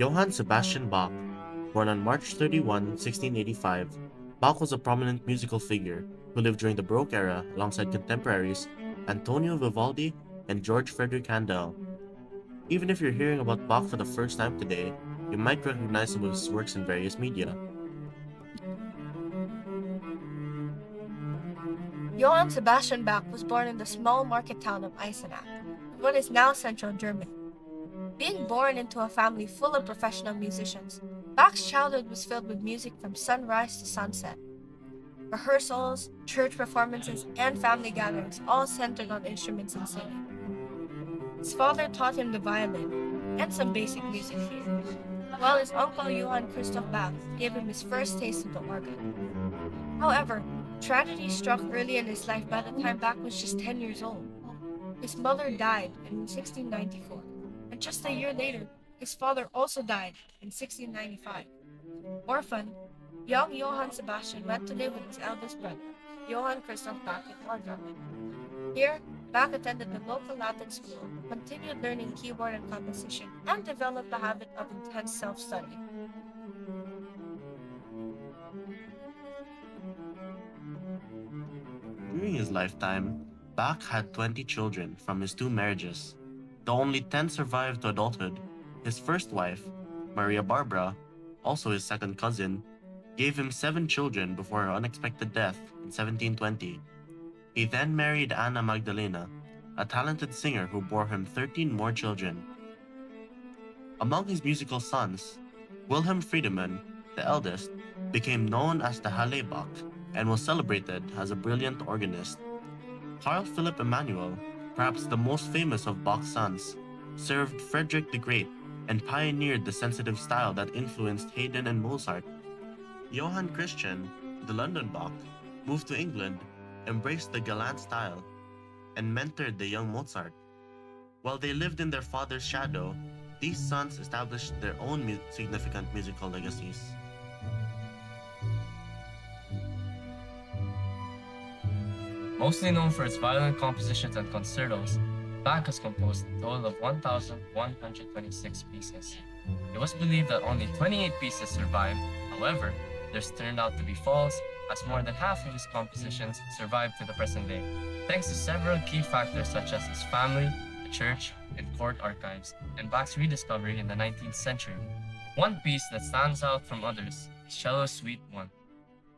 Johann Sebastian Bach, born on March 31, 1685, Bach was a prominent musical figure who lived during the Baroque era alongside contemporaries Antonio Vivaldi and George Frederick Handel. Even if you're hearing about Bach for the first time today, you might recognize some of his works in various media. Johann Sebastian Bach was born in the small market town of Eisenach, in what is now central Germany. Being born into a family full of professional musicians, Bach's childhood was filled with music from sunrise to sunset. Rehearsals, church performances, and family gatherings all centered on instruments and singing. His father taught him the violin and some basic music theory, while his uncle Johann Christoph Bach gave him his first taste of the organ. However, tragedy struck early in his life by the time Bach was just 10 years old. His mother died in 1694, and just a year later, his father also died in 1695. Orphaned, young Johann Sebastian went to live with his eldest brother, Johann Christoph Bach in London. Here, Bach attended the local Latin school, continued learning keyboard and composition, and developed the habit of intense self-study. During his lifetime, Bach had 20 children from his two marriages. Though only 10 survived to adulthood, his first wife, Maria Barbara, also his second cousin, gave him 7 children before her unexpected death in 1720. He then married Anna Magdalena, a talented singer who bore him 13 more children. Among his musical sons, Wilhelm Friedemann, the eldest, became known as the Halle Bach and was celebrated as a brilliant organist. Carl Philipp Emanuel, perhaps the most famous of Bach's sons, served Frederick the Great and pioneered the sensitive style that influenced Haydn and Mozart. Johann Christian, the London Bach, moved to England, embraced the galant style, and mentored the young Mozart. While they lived in their father's shadow, these sons established their own significant musical legacies. Mostly known for its violin compositions and concertos, Bach has composed a total of 1,126 pieces. It was believed that only 28 pieces survived. However, this turned out to be false, as more than half of his compositions survive to the present day, thanks to several key factors such as his family, the church, and court archives, and Bach's rediscovery in the 19th century. One piece that stands out from others is Cello Suite 1,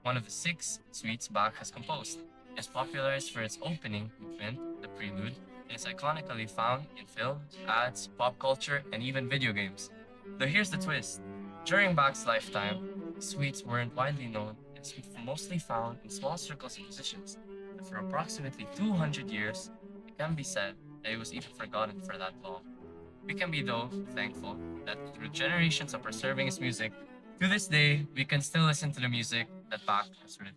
one of the 6 suites Bach has composed. It is popularized for its opening movement, the prelude, and is iconically found in film, ads, pop culture, and even video games. Though here's the twist. During Bach's lifetime, suites weren't widely known and mostly found in small circles of musicians. And for approximately 200 years, it can be said that it was even forgotten for that long. We can be, though, thankful that through generations of preserving his music, to this day, we can still listen to the music that Bach has written.